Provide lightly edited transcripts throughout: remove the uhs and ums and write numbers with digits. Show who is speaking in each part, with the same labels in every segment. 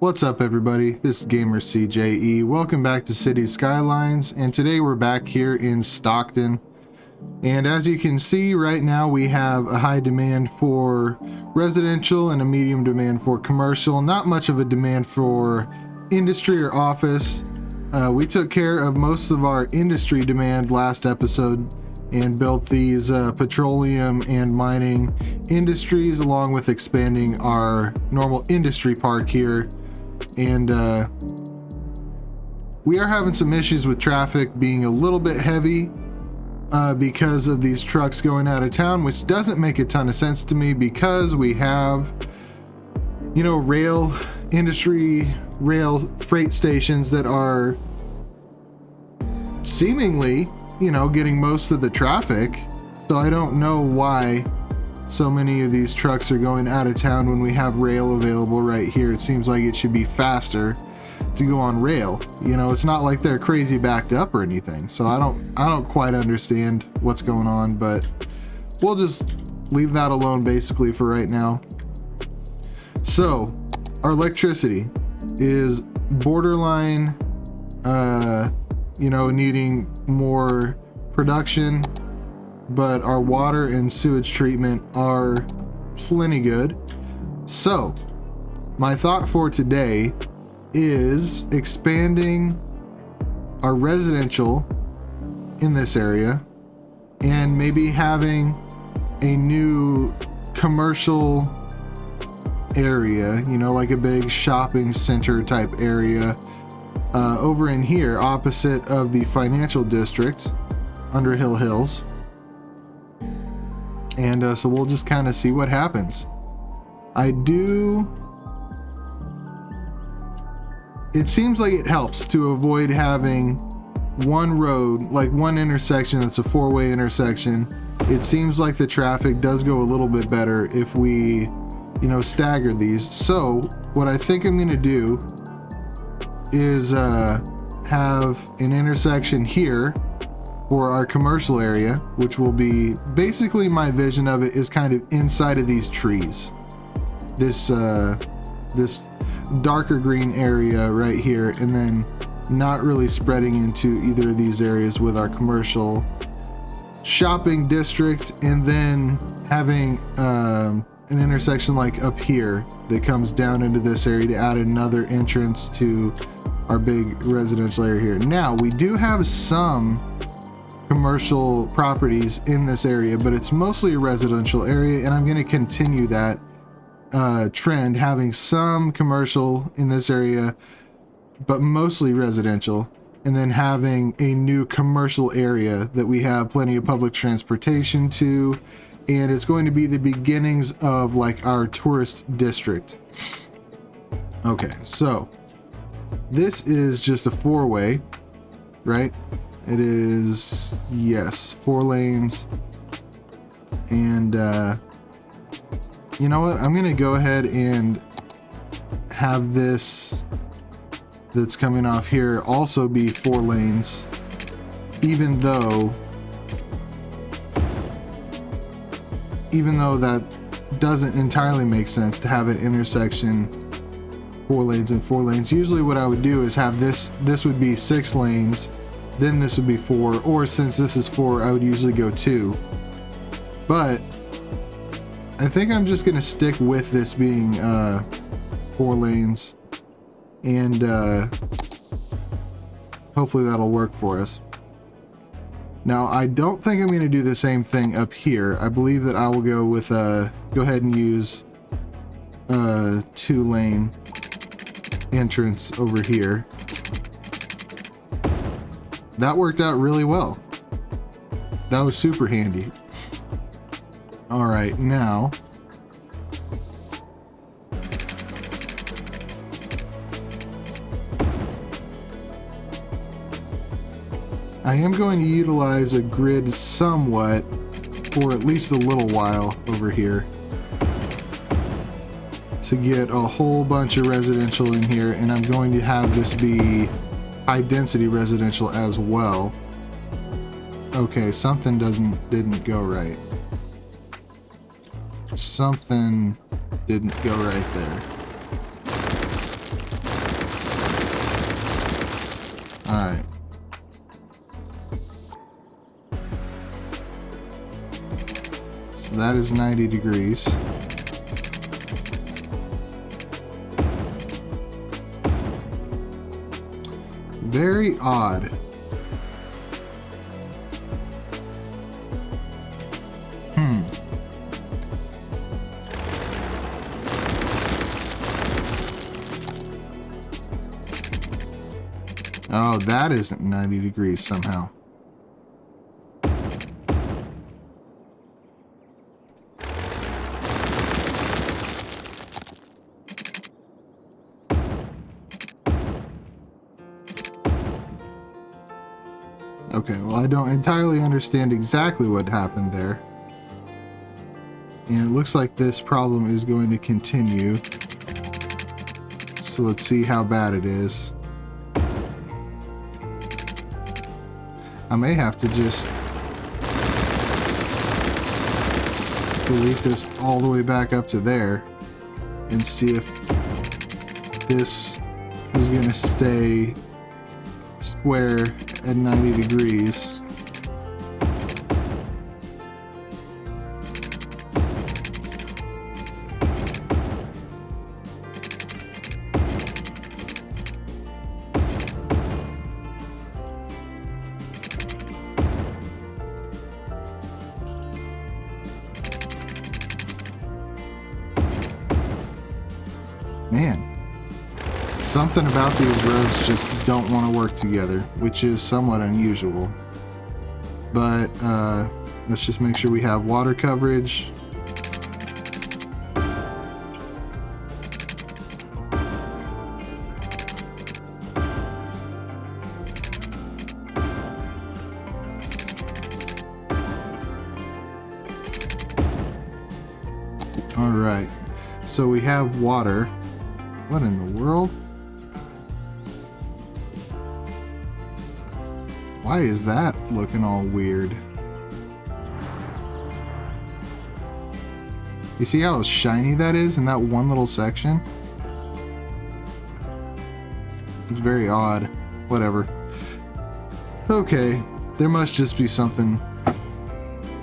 Speaker 1: What's up everybody, this is Gamer CJE. Welcome back to Cities Skylines, and today we're back here in Stockton. And as you can see right now, we have a high demand for residential and a medium demand for commercial. Not much of a demand for industry or office. We took care of most of our industry demand last episode and built these petroleum and mining industries, along with expanding our normal industry park here. And we are having some issues with traffic being a little bit heavy because of these trucks going out of town, which doesn't make a ton of sense to me because we have, you know, rail freight stations that are seemingly, you know, getting most of the traffic. So I don't know why so many of these trucks are going out of town when we have rail available right here. It seems like it should be faster to go on rail. You know, it's not like they're crazy backed up or anything. So I don't quite understand what's going on, but we'll just leave that alone basically for right now. So our electricity is borderline, you know, needing more production, but our water and sewage treatment are plenty good. So my thought for today is expanding our residential in this area and maybe having a new commercial area, you know, like a big shopping center type area over in here opposite of the financial district, Underhill Hills. And so we'll just kind of see what happens. It seems like it helps to avoid having one road, like one intersection that's a four-way intersection. It seems like the traffic does go a little bit better if we, you know, stagger these. So what I think I'm gonna do is have an intersection here for our commercial area, which will be basically, my vision of it is kind of inside of these trees. This darker green area right here, and then not really spreading into either of these areas with our commercial shopping district, and then having an intersection like up here that comes down into this area to add another entrance to our big residential area here. Now we do have some commercial properties in this area, but it's mostly a residential area, and I'm going to continue that trend, having some commercial in this area but mostly residential, and then having a new commercial area that we have plenty of public transportation to, and it's going to be the beginnings of like our tourist district. Okay, so this is just a four-way, right? It is, yes, 4 lanes. And you know what, I'm gonna go ahead and have this that's coming off here also be 4 lanes, even though that doesn't entirely make sense to have an intersection 4 lanes and 4 lanes. Usually what I would do is have this would be 6 lanes, then this would be 4, or since this is 4, I would usually go 2. But I think I'm just gonna stick with this being 4 lanes, and hopefully that'll work for us. Now I don't think I'm gonna do the same thing up here. I believe that I will go with go ahead and use a 2-lane entrance over here. That worked out really well. That was super handy. All right, now I am going to utilize a grid somewhat for at least a little while over here to get a whole bunch of residential in here, and I'm going to have this be high density residential as well. Okay, something didn't go right. Something didn't go right there. All right. So that is 90 degrees. Very odd. Oh, that isn't 90 degrees somehow. Okay, well, I don't entirely understand exactly what happened there. And it looks like this problem is going to continue. So let's see how bad it is. I may have to just delete this all the way back up to there and see if this is going to stay square at 90 degrees. Man, something about these roads just don't want to work together, which is somewhat unusual. But let's just make sure we have water coverage. All right, so we have water. What in the world? Why is that looking all weird? You see how shiny that is in that one little section? It's very odd. Whatever. Okay, there must just be something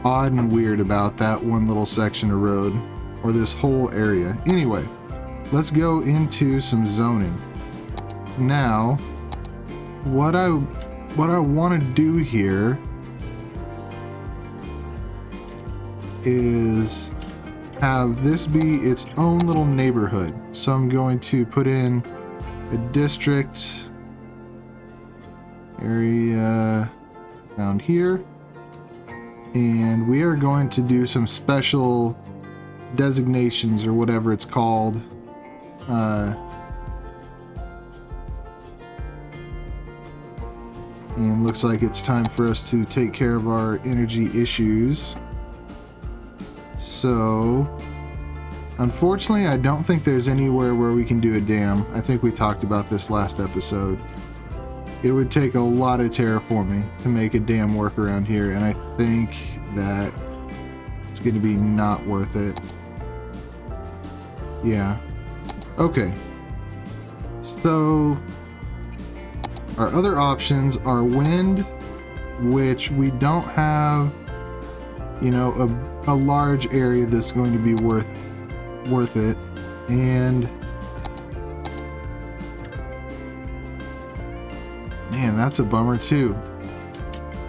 Speaker 1: odd and weird about that one little section of road, or this whole area. Anyway, let's go into some zoning. Now, what I want to do here is have this be its own little neighborhood. So I'm going to put in a district area around here, and we are going to do some special designations or whatever it's called. And looks like it's time for us to take care of our energy issues. So, unfortunately, I don't think there's anywhere where we can do a dam. I think we talked about this last episode. It would take a lot of terraforming to make a dam work around here, and I think that it's going to be not worth it. Yeah. Okay. So, our other options are wind, which we don't have, you know, a large area that's going to be worth it, and man, that's a bummer too.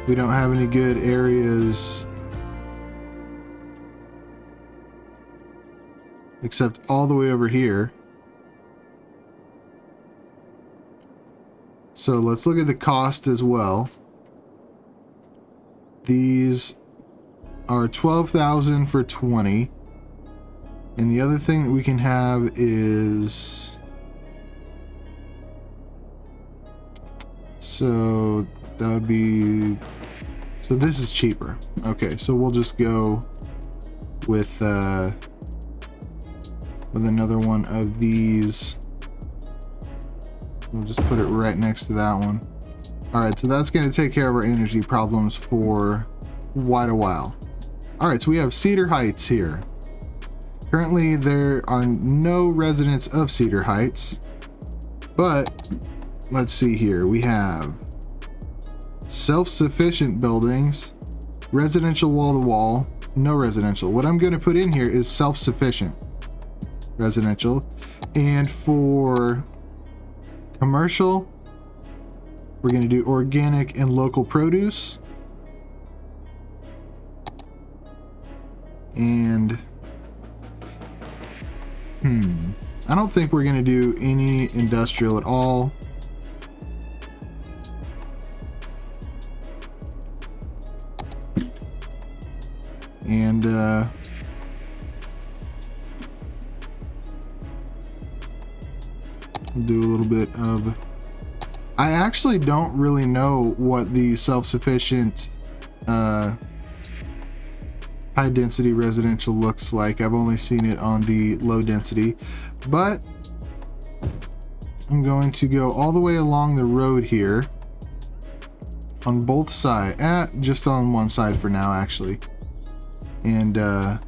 Speaker 1: We don't have any good areas except all the way over here. So let's look at the cost as well. These are 12,000 for 20. And the other thing that we can have is, so that would be, so this is cheaper. Okay, so we'll just go with another one of these. We'll just put it right next to that one. All right, so that's going to take care of our energy problems for quite a while. All right, so we have Cedar Heights here. Currently, there are no residents of Cedar Heights, but let's see here. We have self-sufficient buildings, residential wall-to-wall, no residential. What I'm going to put in here is self-sufficient residential. And for commercial, we're going to do organic and local produce. And I don't think we're going to do any industrial at all. And do a little bit of, I actually don't really know what the self-sufficient high density residential looks like. I've only seen it on the low density, but I'm going to go all the way along the road here on both sides, just on one side for now actually. And all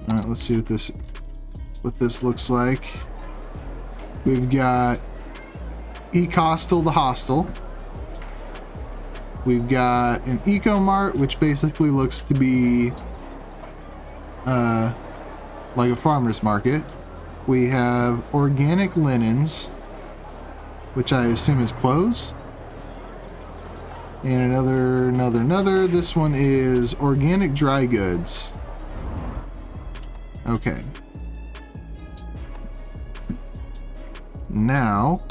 Speaker 1: right, let's see what this looks like. We've got Ecostal the hostel. We've got an Eco Mart, which basically looks to be like a farmer's market. We have organic linens, which I assume is clothes. And another. This one is organic dry goods. Okay. Now,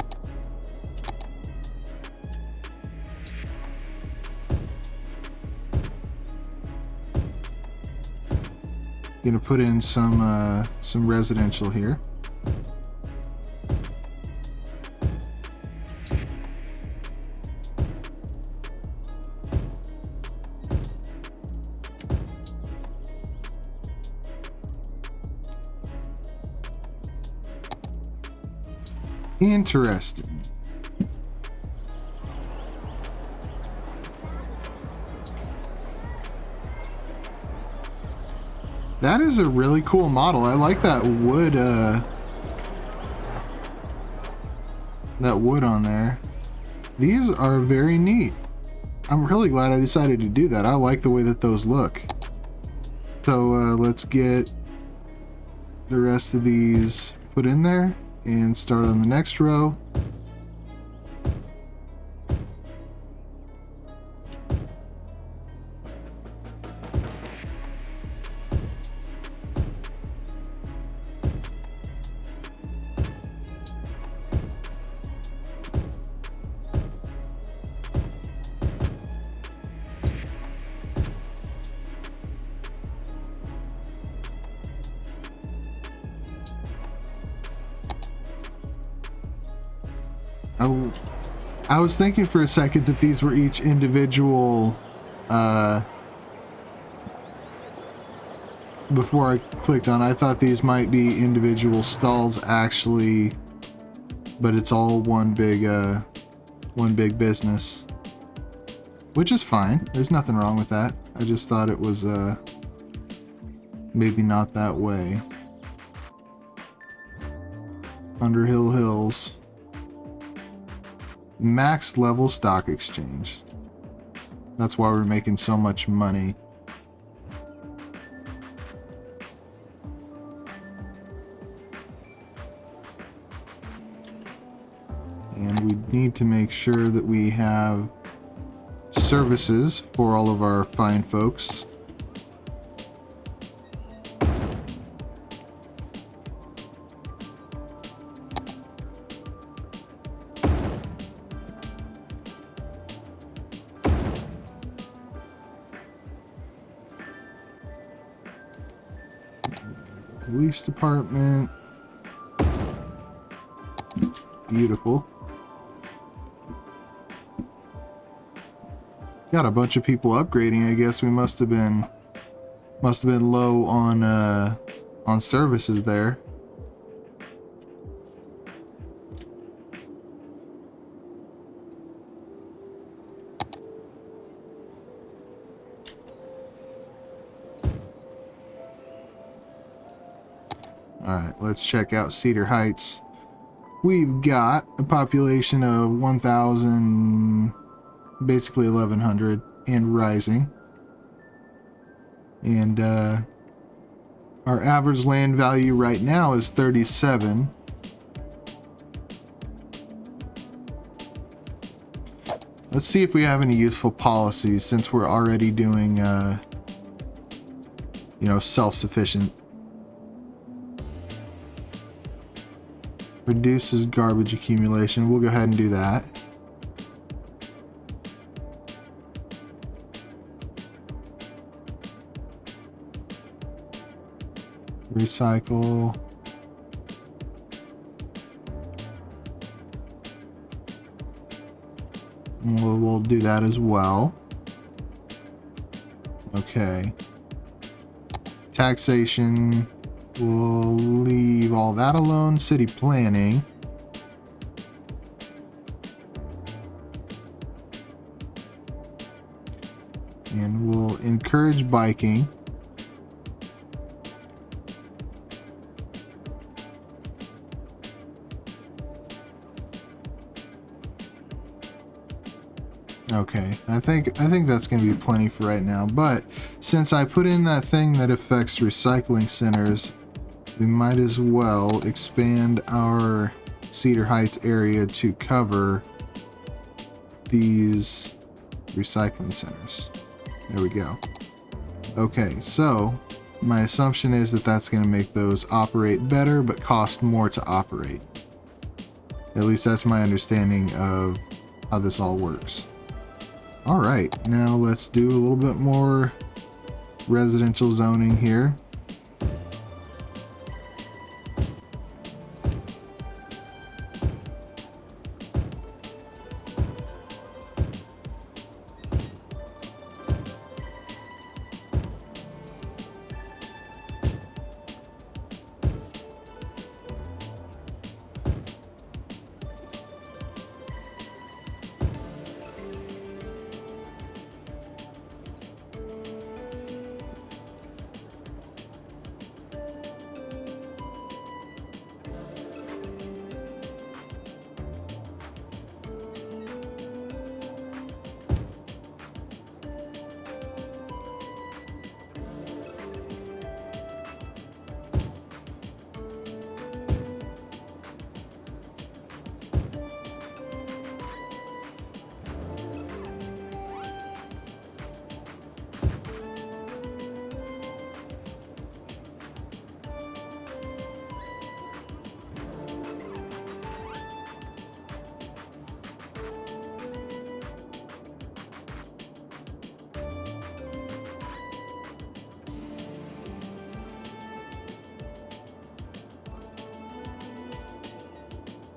Speaker 1: gonna put in some residential here. Interesting. That is a really cool model. I like that wood on there. These are very neat. I'm really glad I decided to do that. I like the way that those look. So let's get the rest of these put in there and start on the next row. I was thinking for a second that these were each individual before I clicked on. I thought these might be individual stalls actually, but it's all one big business, which is fine. There's nothing wrong with that. I just thought it was maybe not that way. Underhill Hills. Max level stock exchange. That's why we're making so much money. And we need to make sure that we have services for all of our fine folks. Police department. Beautiful. Got a bunch of people upgrading. I guess we must have been low on services there. All right, let's check out Cedar Heights. We've got a population of 1,000, basically 1,100, and rising. And our average land value right now is 37. Let's see if we have any useful policies since we're already doing, you know, self-sufficient. Reduces garbage accumulation. We'll go ahead and do that. Recycle. We'll do that as well. Okay. Taxation. We'll leave all that alone. City planning. And we'll encourage biking. Okay, I think that's going to be plenty for right now, but since I put in that thing that affects recycling centers, we might as well expand our Cedar Heights area to cover these recycling centers. There we go. Okay, so my assumption is that that's going to make those operate better but cost more to operate. At least that's my understanding of how this all works. Alright, now let's do a little bit more residential zoning here.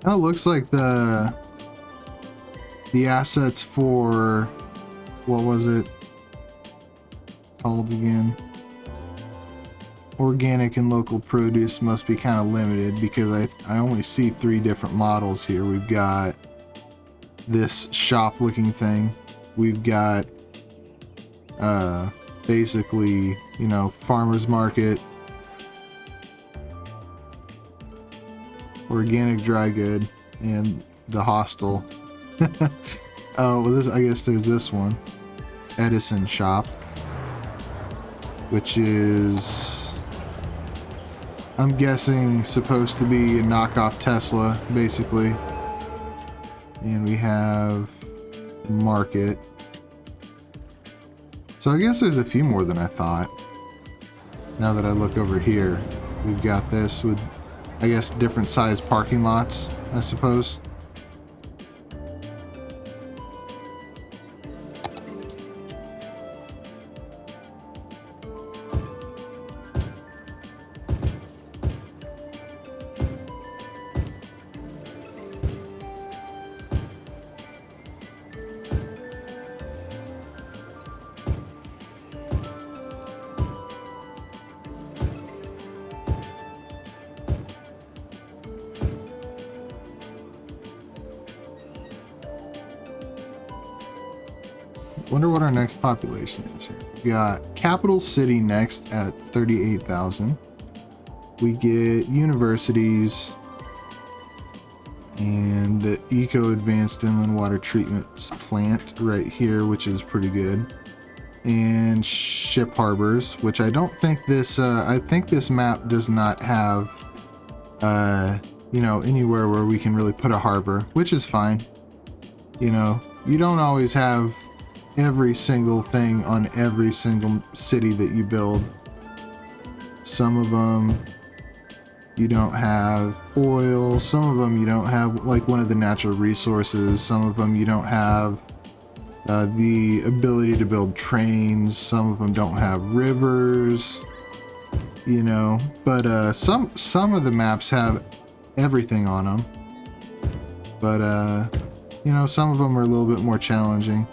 Speaker 1: Kind of looks like the assets for, what was it called again? Organic and local produce must be kind of limited because I only see 3 different models here. We've got this shop looking thing. We've got basically, you know, farmers market, organic dry good, and the hostel. Oh, well, this, I guess there's this one, Edison shop, which is, I'm guessing, supposed to be a knockoff Tesla, basically. And we have market. So I guess there's a few more than I thought. Now that I look over here, we've got this with, I guess, different size parking lots, I suppose. Wonder what our next population is here. We got Capital City next at 38,000. We get universities and the Eco Advanced Inland Water Treatment plant right here, which is pretty good. And ship harbors, which I don't think this, I think this map does not have, you know, anywhere where we can really put a harbor, which is fine. You know, you don't always have every single thing on every single city that you build. Some of them you don't have oil, some of them you don't have like one of the natural resources, some of them you don't have the ability to build trains, some of them don't have rivers, you know, but some of the maps have everything on them, but you know, some of them are a little bit more challenging.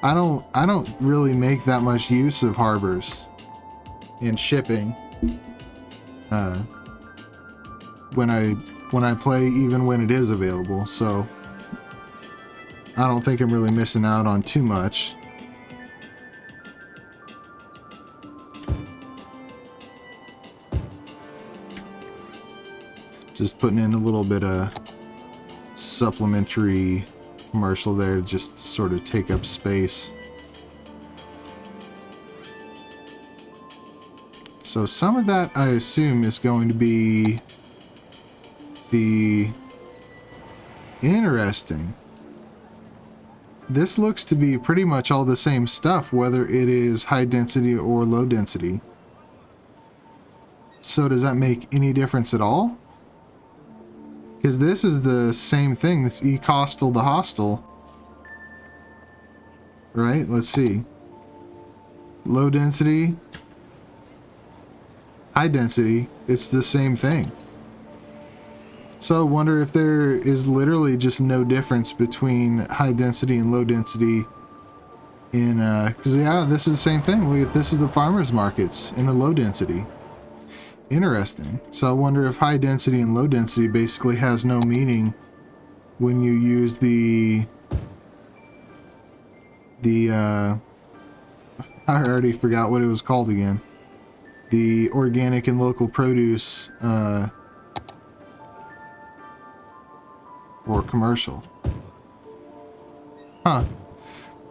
Speaker 1: I don't really make that much use of harbors and shipping when I play, even when it is available, so I don't think I'm really missing out on too much. Just putting in a little bit of supplementary commercial there to just sort of take up space. So some of that I assume is going to be the interesting. This looks to be pretty much all the same stuff, whether it is high density or low density. So does that make any difference at all? Because this is the same thing. It's e-costal to hostile. Right? Let's see. Low density. High density. It's the same thing. So I wonder if there is literally just no difference between high density and low density in, because yeah, this is the same thing. Look at this, is the farmers markets in the low density. Interesting. So I wonder if high density and low density basically has no meaning when you use the I already forgot what it was called again. The organic and local produce or commercial. Huh.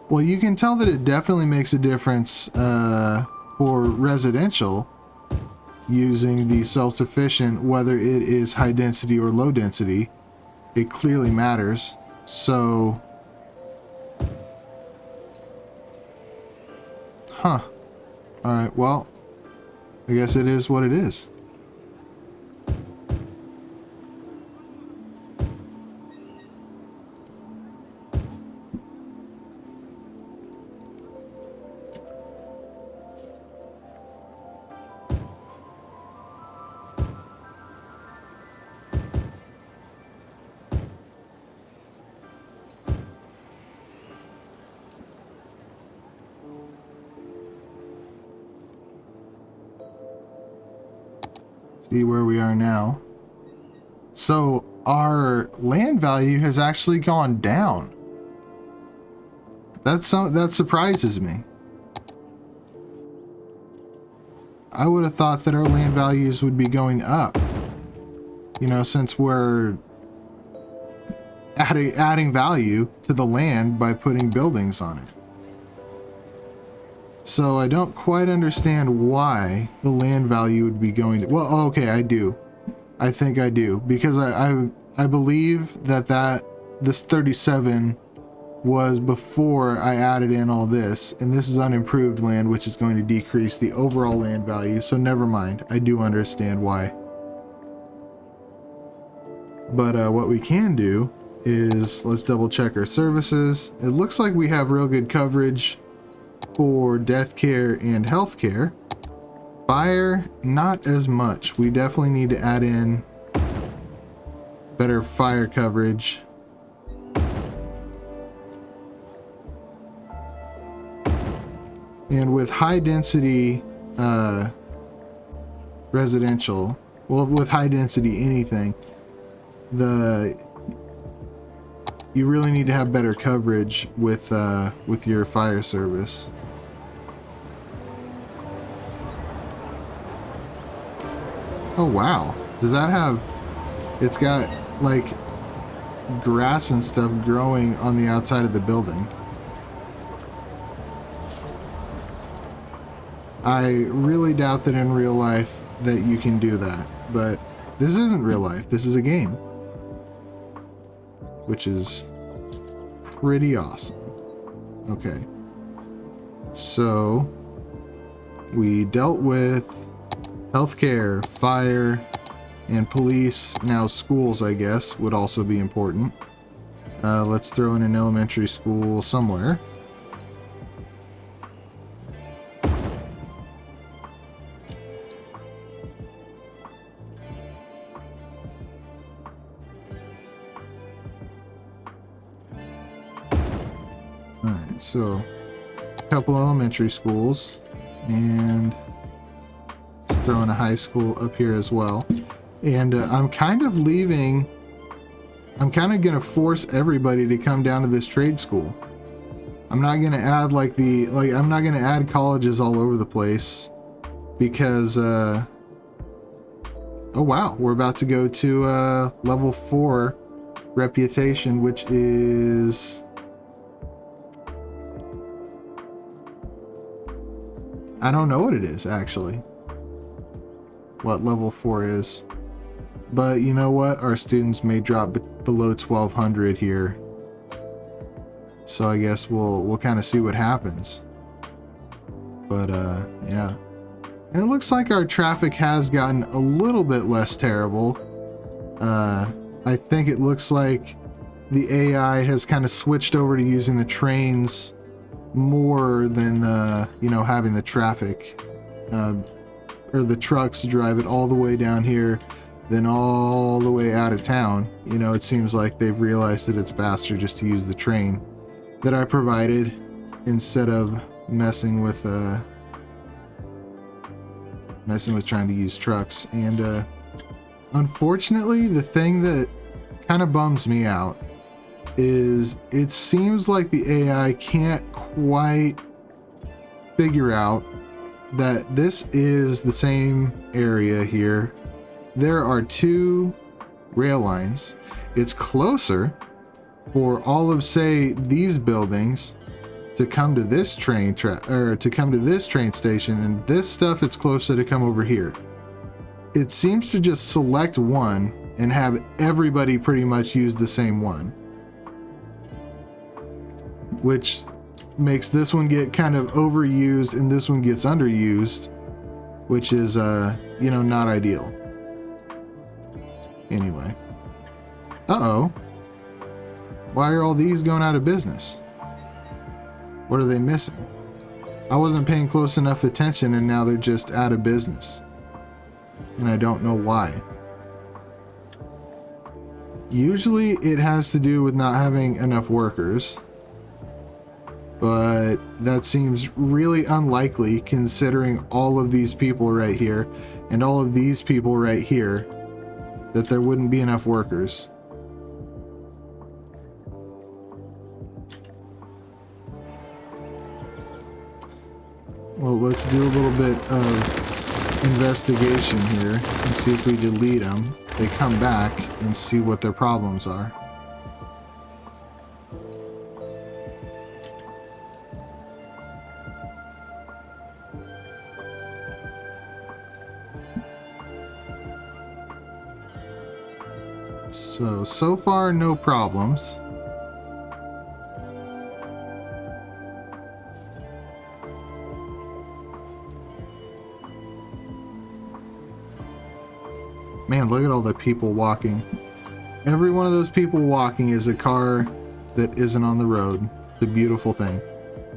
Speaker 1: Well, you can tell that it definitely makes a difference for residential using the self-sufficient, whether it is high density or low density. It clearly matters. So, huh. Alright, well, I guess it is what it is. See where we are now. So our land value has actually gone down. That surprises me. I would have thought that our land values would be going up. You know, since we're adding value to the land by putting buildings on it. So I don't quite understand why the land value would be going to, well, okay, I do. I think I do, because I believe that this 37 was before I added in all this, and this is unimproved land, which is going to decrease the overall land value. So never mind, I do understand why. But what we can do is let's double check our services. It looks like we have real good coverage for death care and health care. Fire, not as much. We definitely need to add in better fire coverage. And with high density residential, well, with high density anything, you really need to have better coverage with your fire service. Oh, wow. Does that have... It's got, like, grass and stuff growing on the outside of the building. I really doubt that in real life that you can do that. But this isn't real life. This is a game. Which is pretty awesome. Okay. So... we dealt with healthcare, fire, and police. Now schools, I guess, would also be important. Let's throw in an elementary school somewhere. Alright, so a couple elementary schools. And let's throw in a high school up here as well. And I'm kind of going to force everybody to come down to this trade school. I'm not going to add I'm not going to add colleges all over the place because, oh wow, we're about to go to level 4 reputation, which is... I don't know what it is, actually. What level 4 is. But you know what? Our students may drop below 1200 here. So I guess we'll kind of see what happens. But, yeah. And it looks like our traffic has gotten a little bit less terrible. I think it looks like the AI has kind of switched over to using the trains more than you know, having the traffic or the trucks drive it all the way down here then all the way out of town. You know, it seems like they've realized that it's faster just to use the train that I provided instead of messing with trying to use trucks. And unfortunately, the thing that kind of bums me out is it seems like the AI can't quite figure out that this is the same area here. There are 2 rail lines. It's closer for all of, say, these buildings to come to this train station, and this stuff, it's closer to come over here. It seems to just select one and have everybody pretty much use the same one, which makes this one get kind of overused and this one gets underused, which is you know, not ideal. Anyway, why are all these going out of business? What are they missing? I wasn't paying close enough attention and now they're just out of business, and I don't know why. Usually it has to do with not having enough workers, but that seems really unlikely considering all of these people right here and all of these people right here, that there wouldn't be enough workers. Well, let's do a little bit of investigation here and see if we delete them, they come back and see what their problems are. So far, no problems. Man, look at all the people walking. Every one of those people walking is a car that isn't on the road. It's a beautiful thing.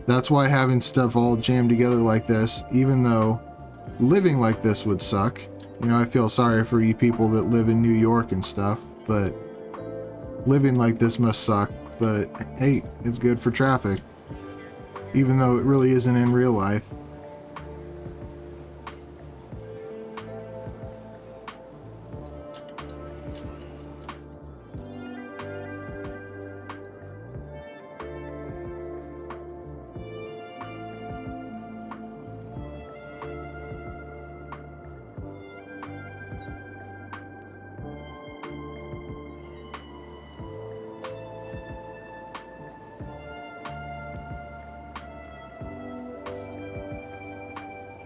Speaker 1: That's why having stuff all jammed together like this, even though living like this would suck. You know, I feel sorry for you people that live in New York and stuff, but living like this must suck. But hey, it's good for traffic, even though it really isn't in real life.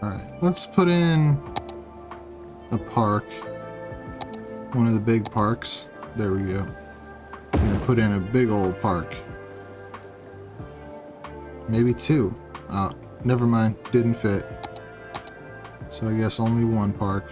Speaker 1: All right, let's put in a park. One of the big parks. There we go. I'm gonna put in a big old park. Maybe two. Oh, never mind. Didn't fit. So I guess only one park.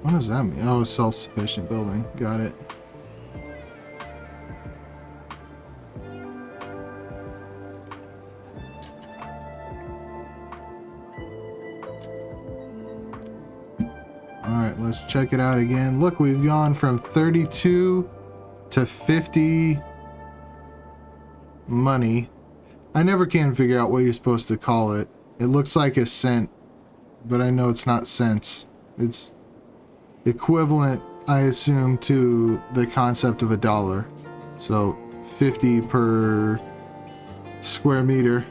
Speaker 1: What does that mean? Oh, self-sufficient building. Got it. Alright, let's check it out again. Look, we've gone from 32 to 50 money. I never can figure out what you're supposed to call it. It looks like a cent, but I know it's not cents. It's equivalent, I assume, to the concept of a dollar. So 50 per square meter.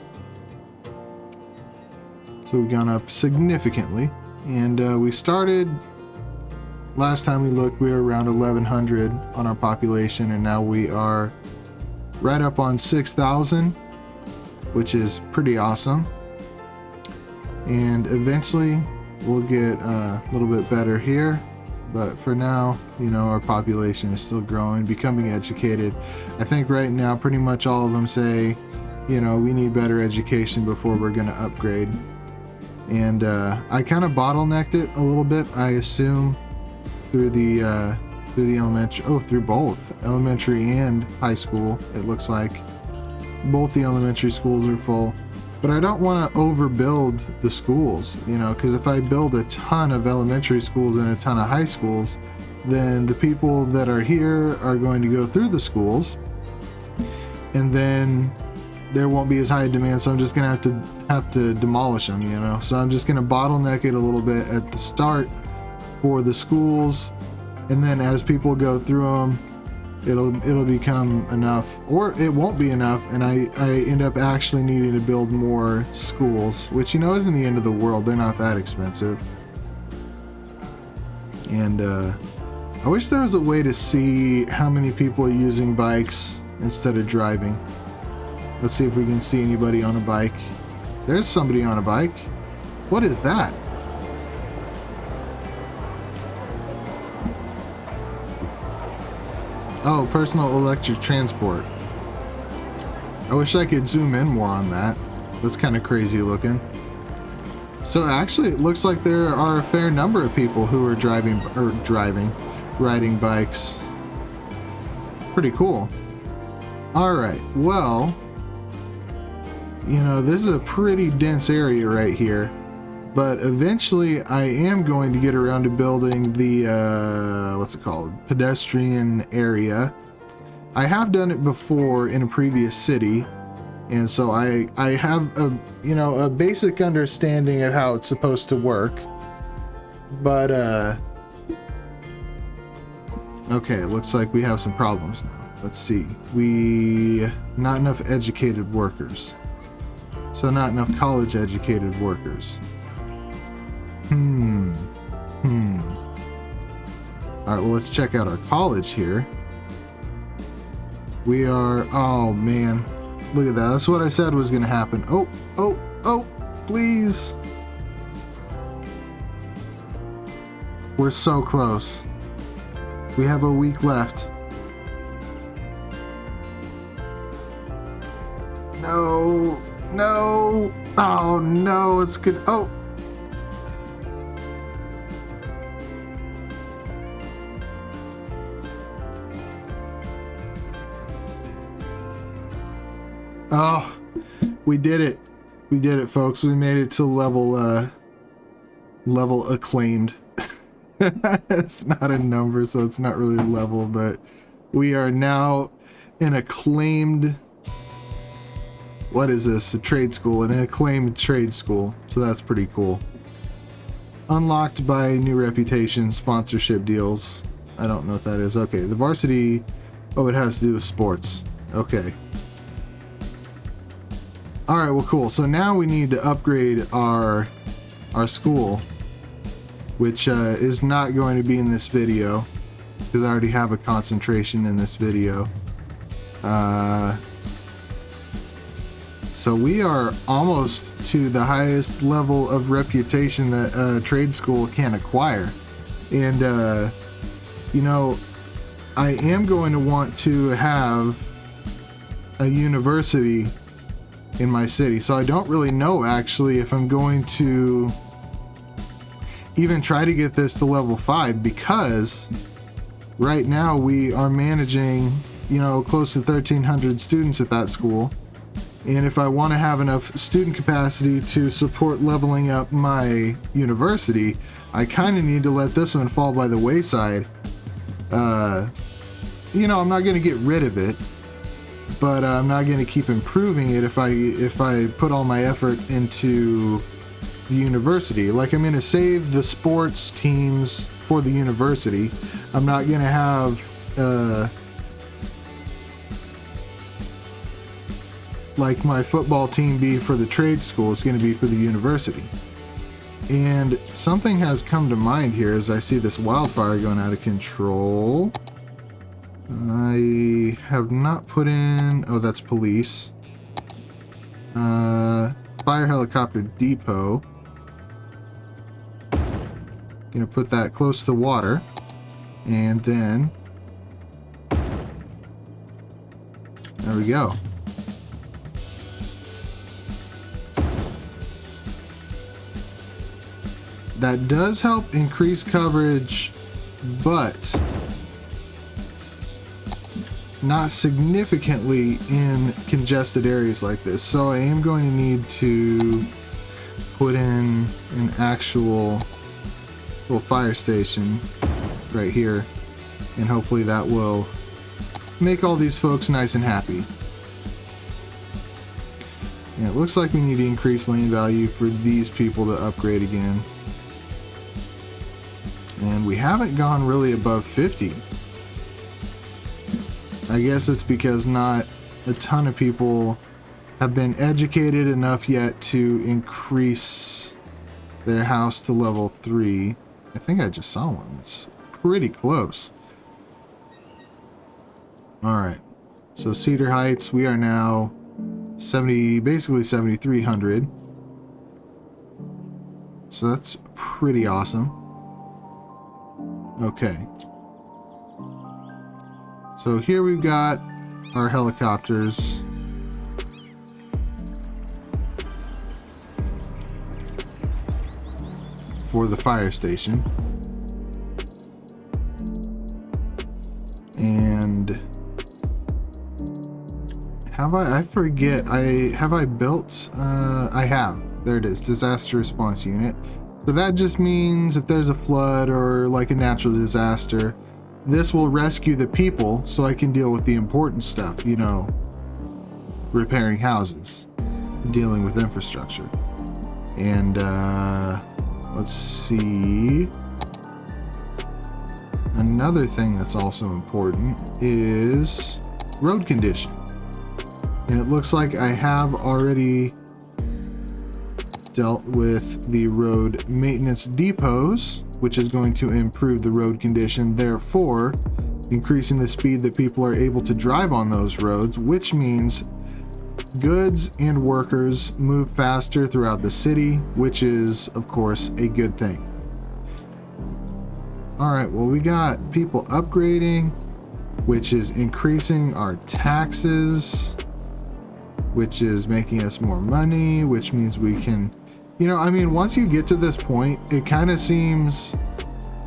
Speaker 1: So we've gone up significantly. And we started, last time we looked, we were around 1,100 on our population, and now we are right up on 6,000, which is pretty awesome. And eventually we'll get a little bit better here. But for now, you know, our population is still growing, becoming educated. I think right now pretty much all of them say, you know, we need better education before we're going to upgrade. And I kind of bottlenecked it a little bit, I assume, through the elementary, through both elementary and high school. It looks like both the elementary schools are full. But I don't want to overbuild the schools, you know, because if I build a ton of elementary schools and a ton of high schools, then the people that are here are going to go through the schools, and then there won't be as high a demand. So I'm just going to have to demolish them, you know. So I'm just going to bottleneck it a little bit at the start for the schools, and then as people go through them, it'll become enough, or it won't be enough, and I end up actually needing to build more schools, which, you know, isn't the end of the world. They're not that expensive. And I wish there was a way to see how many people are using bikes instead of driving. Let's see if we can see anybody on a bike. There's somebody on a bike. What is that? Oh, personal electric transport. I wish I could zoom in more on that. That's kind of crazy looking. So actually it looks like there are a fair number of people who are riding bikes. Pretty cool. Alright, well, you know, this is a pretty dense area right here. But eventually I am going to get around to building the, what's it called? Pedestrian area. I have done it before in a previous city. And so I have a, you know, a basic understanding of how it's supposed to work. But, okay, it looks like we have some problems now. Let's see. Not enough educated workers. So not enough college educated workers. Alright, well, let's check out our college here. We are, oh man, look at that. That's what I said was going to happen. Oh, please. We're so close. We have a week left. No. Oh no, it's good. Oh. Oh, we did it. We did it, folks. We made it to level acclaimed. It's not a number, so it's not really level, but we are now an acclaimed, what is this? A trade school, an acclaimed trade school. So that's pretty cool. Unlocked by new reputation, sponsorship deals. I don't know what that is. Okay, the varsity, oh, it has to do with sports. Okay. Alright, well, cool. So now we need to upgrade our our school, which is not going to be in this video because I already have a concentration in this video. So we are almost to the highest level of reputation that a trade school can acquire. And, you know, I am going to want to have a university in my city. So I don't really know actually if I'm going to even try to get this to level 5, because right now we are managing, you know, close to 1,300 students at that school. And if I want to have enough student capacity to support leveling up my university, I kind of need to let this one fall by the wayside. You know, I'm not going to get rid of it, but I'm not going to keep improving it if I put all my effort into the university. Like, I'm going to save the sports teams for the university. I'm not going to have like my football team be for the trade school. It's going to be for the university. And something has come to mind here as I see this wildfire going out of control. I have not put in, oh, that's police. Fire helicopter depot. Gonna put that close to water. And then there we go. That does help increase coverage, but not significantly in congested areas like this. So I am going to need to put in an actual little fire station right here, and hopefully that will make all these folks nice and happy. And it looks like we need to increase land value for these people to upgrade again. And we haven't gone really above 50. I guess it's because not a ton of people have been educated enough yet to increase their house to level 3. I think I just saw one that's pretty close. Alright, so Cedar Heights, we are now 70, basically 7,300. So that's pretty awesome. Okay. So here we've got our helicopters. For the fire station. And have I forget, have I built, I have. There it is, disaster response unit. So that just means if there's a flood or like a natural disaster, this will rescue the people so I can deal with the important stuff, you know, repairing houses, dealing with infrastructure. And let's see. Another thing that's also important is road condition. And it looks like I have already dealt with the road maintenance depots, which is going to improve the road condition, therefore increasing the speed that people are able to drive on those roads, which means goods and workers move faster throughout the city, which is of course a good thing. All right, well, we got people upgrading, which is increasing our taxes, which is making us more money, which means we can, you know, I mean, once you get to this point, it kind of seems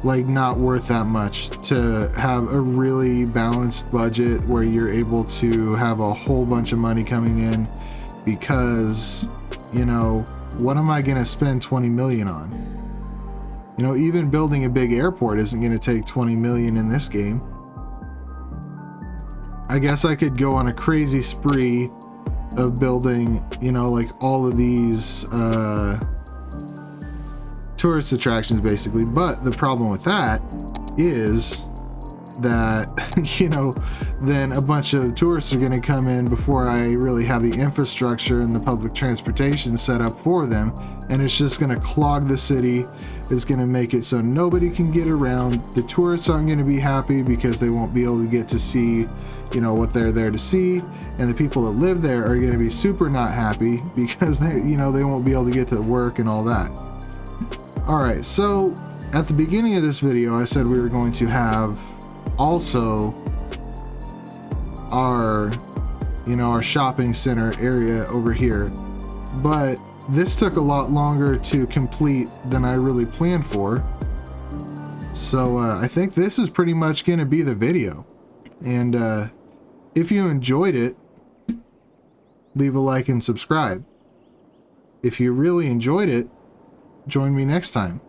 Speaker 1: like not worth that much to have a really balanced budget where you're able to have a whole bunch of money coming in, because, you know, what am I going to spend 20 million on? You know, even building a big airport isn't going to take 20 million in this game. I guess I could go on a crazy spree of building, you know, like all of these tourist attractions basically, but the problem with that is that, you know, then a bunch of tourists are going to come in before I really have the infrastructure and the public transportation set up for them. And it's just going to clog the city. It's going to make it so nobody can get around. The tourists aren't going to be happy because they won't be able to get to see, you know, what they're there to see. And the people that live there are going to be super not happy because they, you know, they won't be able to get to work and all that. All right, so at the beginning of this video, I said we were going to have also our, you know, our shopping center area over here, but this took a lot longer to complete than I really planned for. So I think this is pretty much going to be the video. And if you enjoyed it, leave a like and subscribe. If you really enjoyed it, join me next time.